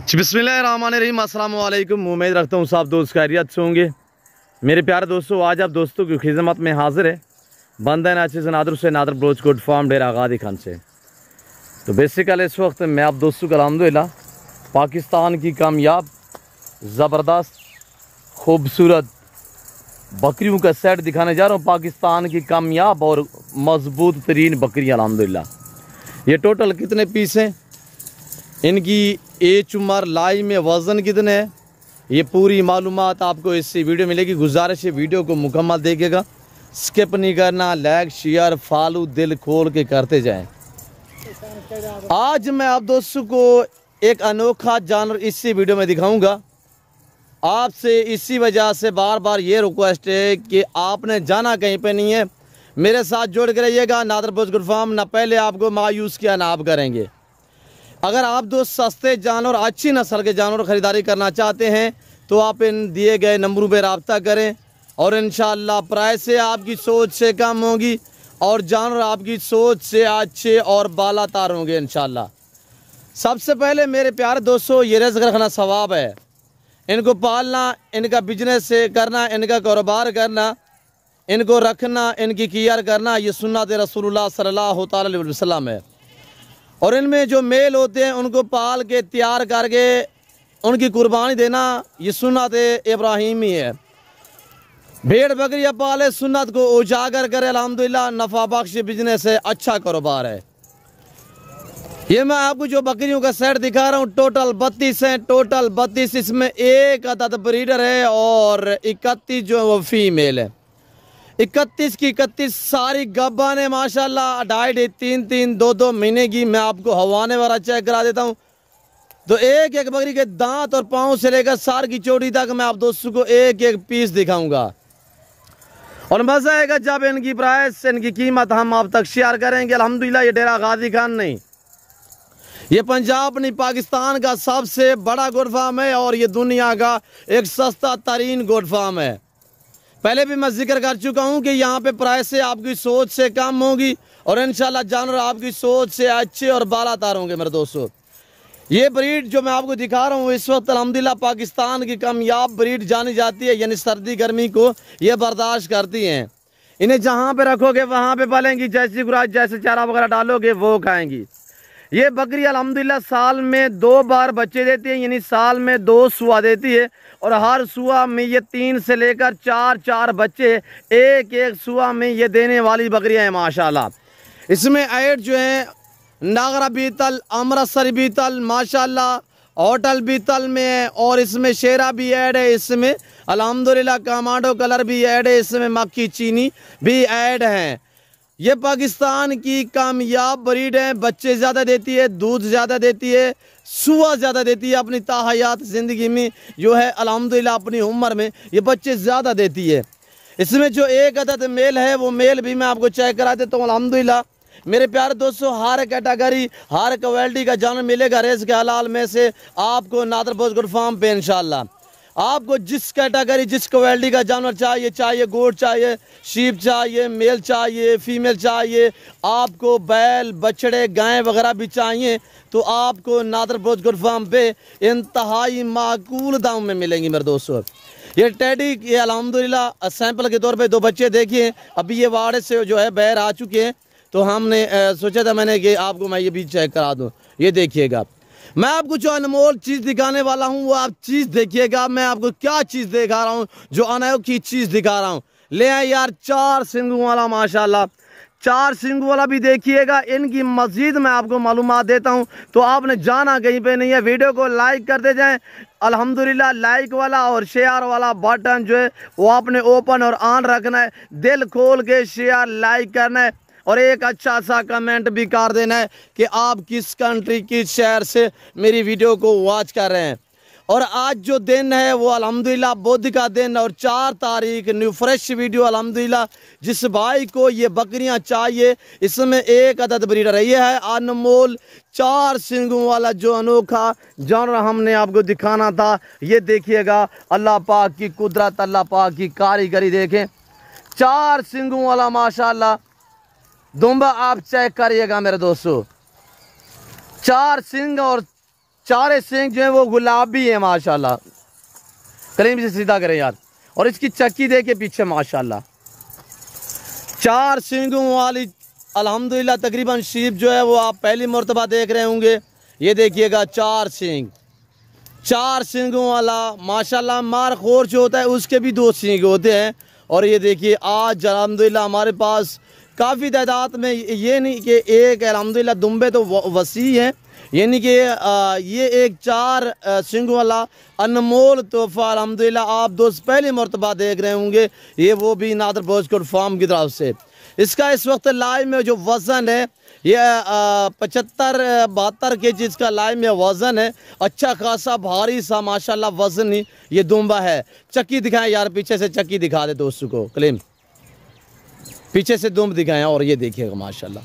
बिस्मिल्लाहिर्रहमानिर्रहीम, अस्सलाम वालेकुम। उम्मीद रखता हूँ सब दोस्त खैरियत से होंगे। मेरे प्यारे दोस्तों, आज आप दोस्तों की खिदमत में हाजिर है बंदा नाचिस नादर से नादर ब्रोच कोट फार्म डेरा गादी खान से। तो बेसिकली इस वक्त मैं आप दोस्तों को अल्हम्दुलिल्लाह पाकिस्तान की कामयाब ज़बरदस्त खूबसूरत बकरियों का सेट दिखाने जा रहा हूँ। पाकिस्तान की कामयाब और मजबूत तरीन बकरियाँ अल्हम्दुलिल्लाह। ये टोटल कितने पीस हैं, इनकी एज उम्र लाई में वज़न कितने है, ये पूरी मालूमात आपको इससे वीडियो मिलेगी। गुजारिश है वीडियो को मुकम्मल देखिएगा, स्किप नहीं करना, लाइक शेयर फॉलो दिल खोल के करते जाएं। आज मैं आप दोस्तों को एक अनोखा जानवर इसी वीडियो में दिखाऊंगा। आपसे इसी वजह से बार बार ये रिक्वेस्ट है कि आपने जाना कहीं पे नहीं है, मेरे साथ जोड़ के रहिएगा। नादर ब्रोच कोट फार्म ना पहले आपको मायूस किया ना आप करेंगे। अगर आप दोस्त सस्ते जानवर अच्छी नस्ल के जानवर ख़रीदारी करना चाहते हैं तो आप इन दिए गए नंबरों पर रब्ता करें और इंशाअल्लाह प्राइस से आपकी सोच से कम होगी और जानवर आपकी सोच से अच्छे और बालातार होंगे इंशाअल्लाह। सबसे पहले मेरे प्यारे दोस्तों, ये रिज़्क़ रखना सवाब है। इनको पालना, इनका बिजनेस से करना, इनका कारोबार करना, इनको रखना, इनकी केयर करना, ये सुन्नत रसूलुल्लाह सल्लल्लाहु अलैहि वसल्लम है। और इनमें जो मेल होते हैं उनको पाल के तैयार करके उनकी कुर्बानी देना, ये सुन्नत इब्राहीमी है। भेड़ बकरियाँ पाले, सुन्नत को उजागर करे, अल्हम्दुलिल्लाह नफ़ा बख्श बिजनेस है, अच्छा कारोबार है। ये मैं आपको जो बकरियों का सेट दिखा रहा हूँ टोटल 32 हैं, टोटल 32। इसमें एक अदद ब्रीडर है और 31 जो वो फीमेल है। 31 की 31 सारी गब्बान है माशाल्लाह, 2.5 3 2 महीने की। मैं आपको हवाने वाला चेक करा देता हूँ। तो एक एक बकरी के दांत और पाँव से लेकर सार की चोटी तक मैं आप दोस्तों को एक एक पीस दिखाऊंगा और मज़ा आएगा जब इनकी प्राइस, इनकी कीमत हम आप तक शेयर करेंगे। अल्हम्दुलिल्लाह ये डेरा गादी खान नहीं, ये पंजाब नहीं पाकिस्तान का सबसे बड़ा गोट फार्म है और ये दुनिया का एक सस्ता तरीन गोट फार्म है। पहले भी मैं जिक्र कर चुका हूँ कि यहाँ पे प्राइस से आपकी सोच से कम होगी और इंशाल्लाह जानवर आपकी सोच से अच्छे और बालातार होंगे। मेरे दोस्तों, ये ब्रीड जो मैं आपको दिखा रहा हूँ इस वक्त अल्हम्दुलिल्लाह पाकिस्तान की कामयाब ब्रीड जानी जाती है, यानी सर्दी गर्मी को ये बर्दाश्त करती हैं। इन्हें जहाँ पे रखोगे वहाँ पे पलेंगी, जैसी खुराक जैसे चारा वगैरह डालोगे वो खाएंगी। ये बकरी अल्हम्दुलिल्लाह साल में 2 बार बच्चे देती है, यानी साल में 2 सुआ देती है और हर सुआ में ये 3 से लेकर 4 बच्चे एक एक सुआ में ये देने वाली बकरियां हैं माशाल्लाह। इसमें ऐड जो है नागरा बीतल, अमृतसर बीतल माशाल्लाह, होटल बीतल में है और इसमें शेरा भी ऐड है, इसमें अल्हम्दुलिल्लाह कमांडो कलर भी ऐड है, इसमें मक्की चीनी भी ऐड है। ये पाकिस्तान की कामयाब ब्रीड है, बच्चे ज़्यादा देती है, दूध ज़्यादा देती है, सुआ ज़्यादा देती है। अपनी ताहयात ज़िंदगी में जो है अल्हम्दुलिल्लाह अपनी उम्र में ये बच्चे ज़्यादा देती है। इसमें जो एक अदद मेल है वो मेल भी मैं आपको चेक करा देता हूँ। अल्हम्दुलिल्लाह मेरे प्यारे दोस्तों, हर कैटेगरी हर क्वालिटी का जानवर मिलेगा रिज़्क़ हलाल में से आपको नादर ब्रोच कोट फार्म पे इंशाल्लाह। आपको जिस कैटेगरी जिस क्वालिटी का जानवर चाहिए, चाहे गोट चाहिए, शीप चाहिए, मेल चाहिए, फीमेल चाहिए, आपको बैल बछड़े गायें वगैरह भी चाहिए तो आपको नादर ब्रोच कोट फार्म पे इंतहाई माकूल दाम में मिलेंगी। मेरे दोस्तों, ये टेडी ये अल्हम्दुलिल्लाह सैंपल के तौर पे 2 बच्चे देखिए, अभी ये वाड़े से जो है बैर आ चुके हैं तो हमने सोचा था मैंने कि आपको मैं ये भी चेक करा दूँ। ये देखिएगा, मैं आपको जो अनमोल चीज़ दिखाने वाला हूँ वो आप चीज़ देखिएगा। मैं आपको क्या चीज़ दिखा रहा हूँ, जो अनोखी चीज़ दिखा रहा हूँ। ले आए यार 4 सिंगों वाला माशाल्लाह, 4 सिंगों वाला भी देखिएगा। इनकी मज़ीद मैं आपको मालूमात देता हूँ तो आपने जाना कहीं पे नहीं है। वीडियो को लाइक करते जाएं। अल्हम्दुलिल्लाह लाइक वाला और शेयर वाला बटन जो है वो आपने ओपन और ऑन रखना है, दिल खोल के शेयर लाइक करना है और एक अच्छा सा कमेंट भी कर देना है कि आप किस कंट्री किस शहर से मेरी वीडियो को वॉच कर रहे हैं। और आज जो दिन है वो अल्हम्दुलिल्लाह बुध का दिन और 4 तारीख न्यू फ्रेश वीडियो अल्हम्दुलिल्लाह। जिस भाई को ये बकरियां चाहिए इसमें एक अदद ब्रीडर है, ये है अनमोल 4 सिंगों वाला जो अनोखा जानवर हमने आपको दिखाना था। ये देखिएगा, अल्लाह पाक की कुदरत, अल्लाह पाक की कारीगरी देखें। 4 सिंगों वाला माशाल्लाह दुम्बा आप चेक करिएगा मेरे दोस्तों, 4 सिंग और चारे सींग जो है वो गुलाबी है माशाल्लाह। करीब से सीधा करें यार, और इसकी चक्की देखे पीछे माशाल्लाह। 4 सींगों वाली अल्हम्दुलिल्लाह तकरीबन शीप जो है वो आप पहली मर्तबा देख रहे होंगे। ये देखिएगा 4 सींग, 4 सींगों वाला माशाल्लाह। मार खोर जो होता है उसके भी 2 सींग होते हैं। और ये देखिए आज अल्हम्दुलिल्लाह हमारे पास काफ़ी तादाद में, ये नहीं कि एक, अल्हम्दुलिल्लाह दुम्बे तो वसी हैं, यानी कि ये एक 4 सींग वाला अनमोल तोहफा अल्हम्दुलिल्लाह आप दोस्त पहली मर्तबा देख रहे होंगे। ये वो भी नादर भोजकोट फार्म की तरफ से। इसका इस वक्त लाइव में जो वज़न है ये 75-72 kg इसका लाइव में वज़न है। अच्छा खासा भारी सा माशाल्लाह वज़न ही ये दुम्बा है। चक्की दिखाएं यार, पीछे से चक्की दिखा दे दोस्तों को, क्लेम पीछे से दुम्ब दिखाएं। और ये देखिएगा माशाल्लाह,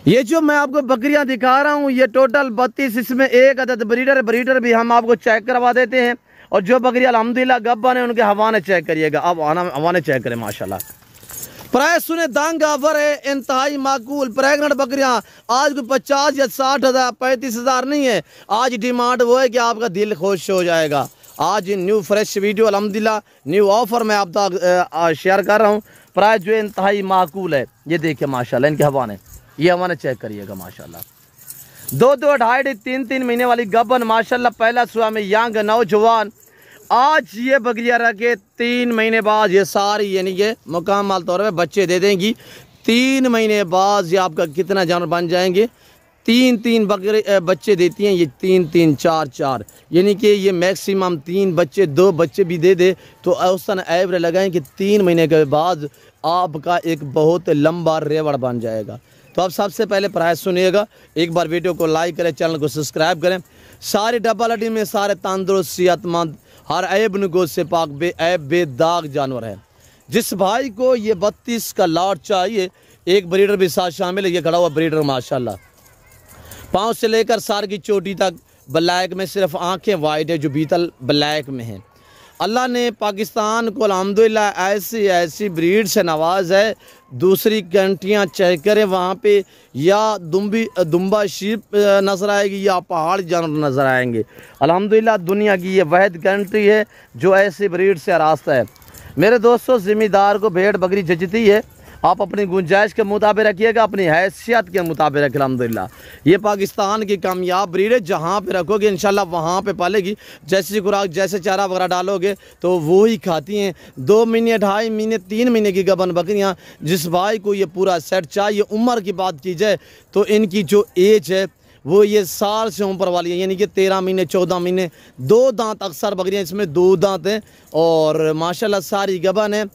ये जो मैं आपको बकरियां दिखा रहा हूँ ये टोटल 32, इसमें एक अदद ब्रीडर भी हम आपको चेक करवा देते हैं। और जो बकरियां अल्हम्दुलिल्लाह गब्बन है उनके हवाने चेक करिएगा। अब हवाने चेक करें माशाल्लाह। प्राइस सुने दांग ऑफर है, इंतहाई माकूल। प्रेगनेंट बकरियां आज कोई 50 या 60 हज़ार 35 हज़ार नहीं है। आज डिमांड वो है कि आपका दिल खुश हो जाएगा। आज न्यू फ्रेश वीडियो अल्हम्दुलिल्लाह न्यू ऑफर मैं आप तक शेयर कर रहा हूँ। प्राइस जो इंतहाई माकूल है। ये देखिए माशाल्लाह इनके हवाने, ये हवाने चेक करिएगा माशाल्लाह। 2-2, 2.5, 3-3 महीने वाली गबन माशाल्लाह, पहला सुबह में यंग नौजवान। आज ये बकरियां रखे 3 महीने बाद ये सारी यानी कि मुकम्मल तौर पे बच्चे दे देंगी। 3 महीने बाद ये आपका कितना जानवर बन जाएंगे। 3-3 बकरे बच्चे देती हैं ये, 3-3, 4-4, यानी कि ये मैक्सिमम 3 बच्चे, 2 बच्चे भी दे दे तो औसतन एवरेज लगाएं कि 3 महीने के बाद आपका एक बहुत लंबा रेवड़ बन जाएगा। तो अब सबसे पहले प्राइस सुनिएगा, एक बार वीडियो को लाइक करें, चैनल को सब्सक्राइब करें। सारे डबल हड्डी में सारे तंदुरुस्त सेहतमंद, हर ऐब नुगो से पाक बेऐब बेदाग जानवर है। जिस भाई को ये 32 का लॉट चाहिए, एक ब्रीडर भी साथ शामिल है। ये खड़ा हुआ ब्रीडर माशाल्लाह, पाँव से लेकर सार की चोटी तक ब्लैक में, सिर्फ आंखें वाइट है जो बीतल ब्लैक में है। अल्लाह ने पाकिस्तान को अल्हम्दुलिल्लाह ऐसी ब्रीड से नवाज है। दूसरी कंट्रियाँ चेक करें वहाँ पे या दुम्बा शीप नज़र आएगी या पहाड़ जानवर नज़र आएंगे। अल्हम्दुलिल्लाह दुनिया की ये वहद कंट्री है जो ऐसी ब्रीड से रास्ता है। मेरे दोस्तों, ज़िम्मेदार को भेड़ बकरी जचती है, आप अपनी गुंजाइश के मुताबिक रखिएगा, अपनी हैसियत के मुताबिक रखिए। अल्हम्दुलिल्लाह ये पाकिस्तान की कामयाब ब्रीड है, जहाँ पे रखोगे इंशाल्लाह वहाँ पे पालेगी। जैसी खुराक, जैसे चारा वगैरह डालोगे तो वो ही खाती हैं। 2 महीने, 2.5 महीने, 3 महीने की गबन बकरियाँ। जिस भाई को ये पूरा सेट चाहिए, उम्र की बात की जाए तो इनकी जो एज है वो ये साल से ऊपर वाली है, यानी कि 13 महीने, 14 महीने। 2 दांत अक्सर बकरियाँ, इसमें 2 दांत हैं और माशाल्लाह सारी गबन है।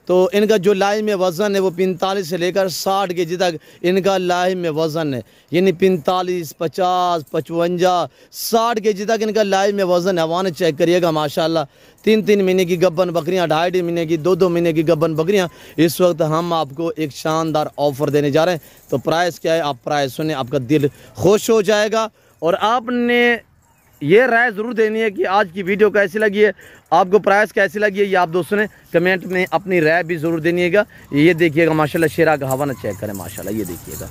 तो इनका जो लाइव में वज़न है वो 45 से लेकर 60 kg तक इनका लाइव में वज़न है, यानी 45, 50, 55, 60 kg तक इनका लाइव में वज़न है। हवाने चेक करिएगा माशाल्लाह। 3-3 महीने की गब्बन बकरियां, 2.5 महीने की, 2-2 महीने की गब्बन बकरियां। इस वक्त हम आपको एक शानदार ऑफ़र देने जा रहे हैं। तो प्राइस क्या है, आप प्राइस सुने, आपका दिल खुश हो जाएगा। और आपने ये राय ज़रूर देनी है कि आज की वीडियो कैसी लगी है, आपको प्राइस कैसी लगी है, ये आप दोस्तों ने कमेंट में अपनी राय भी ज़रूर देनिएगा। ये देखिएगा माशाल्लाह शेरा का हवाना चेक करें माशाल्लाह। ये देखिएगा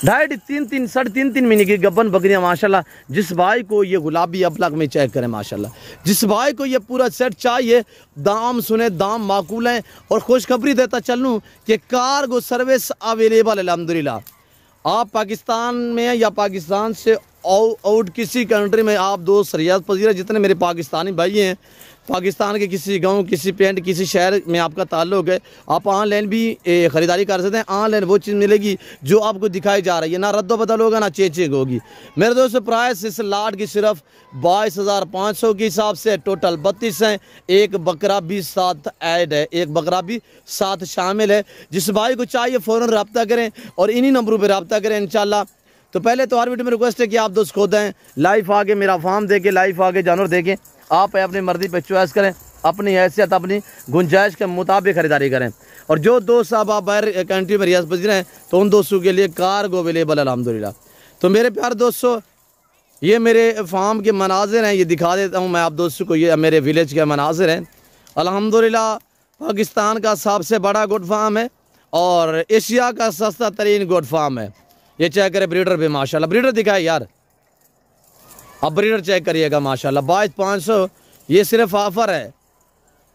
2.5, 3-3, 3.5 महीने की गब्बन बकरियाँ माशाल्लाह। जिस भाई को ये गुलाबी अबलग में चेक करें माशाल्लाह। जिस भाई को ये पूरा सेट चाहिए, दाम सुने, दाम माकूल हैं। और खुशखबरी देता चलूँ कि कार्गो सर्विस अवेलेबल है अल्हम्दुलिल्लाह। आप पाकिस्तान में या पाकिस्तान से आउट किसी कंट्री में आप दोस्त रियाज पजीरा, जितने मेरे पाकिस्तानी भाई हैं, पाकिस्तान के किसी गांव, किसी पेंट, किसी शहर में आपका ताल्लुक है, आप ऑनलाइन भी ख़रीदारी कर सकते हैं। ऑनलाइन वो चीज़ मिलेगी जो आपको दिखाई जा रही है, ना रद्दो बदल होगा ना चेंजिंग होगी। मेरे दोस्तों प्राइस इस लाट की सिर्फ 22,500 के हिसाब से, टोटल 32 हैं। एक बकरा भी साथ ऐड है, एक बकरा भी साथ शामिल है। जिस भाई को चाहिए फ़ौरन रब्ता करें और इन्हीं नंबरों पर रब्ता करें इंशाल्लाह। तो पहले तो हर वीडियो में रिक्वेस्ट है कि आप दोस्त खुद हैं, लाइव आके मेरा फार्म देखें, लाइव आके जानवर देखें। आप अपनी मर्जी पे चॉइस करें, अपनी हैसियत, अपनी गुंजाइश के मुताबिक खरीदारी करें। और जो दोस्त साहब आप बाहर कंट्री में रियाज पजीर हैं तो उन दोस्तों के लिए कार्गो अवेलेबल है अल्हम्दुलिल्लाह। तो मेरे प्यारे दोस्तों, ये मेरे फार्म के मनाजिर हैं, ये दिखा देता हूँ मैं आप दोस्तों को। ये मेरे विलेज के मनाजिर हैं अल्हम्दुलिल्लाह। पाकिस्तान का सबसे बड़ा गोट फार्म है और एशिया का सस्ता तरीन गोट फार्म है। ये चेक करें ब्रीडर पे माशाल्लाह। ब्रीडर दिखाए यार, अब ब्रीडर चेक करिएगा माशाल्लाह 22,500, ये सिर्फ ऑफर है।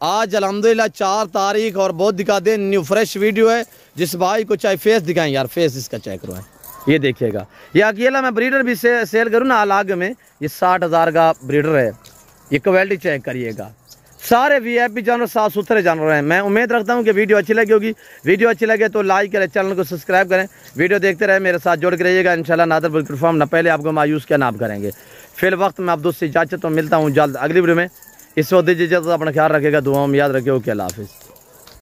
आज अल्हम्दुलिल्लाह 4 तारीख और बहुत दिखा दे, न्यू फ्रेश वीडियो है। जिस भाई को चाहे फेस दिखाएं यार, फेस इसका चेक करवाएं, ये देखिएगा। ये अकेला मैं ब्रीडर भी सेल करूँ ना अलग में, ये 60,000 का ब्रीडर है। ये क्वालिटी चेक करिएगा, सारे वीआईपी जानवर, साफ सुथरे जानवर हैं। मैं उम्मीद रखता हूँ कि वीडियो अच्छी लगी होगी। वीडियो अच्छी लगे तो लाइक करें, चैनल को सब्सक्राइब करें, वीडियो देखते रहे, मेरे साथ जुड़ के रहिएगा। इंशाल्लाह नादर बिल्कुल फॉर्म ना पहले आपको मायूस क्या नाप करेंगे। फिर वक्त मैं अब्दुल से इजाज़त तो मिलता हूँ जल्द अगली वीडियो में। इस वक्त दीजिए इजाज़त, अपना ख्याल रखेगा, दुआओं में याद रखिए। ओके, अल्लाह हाफिज़।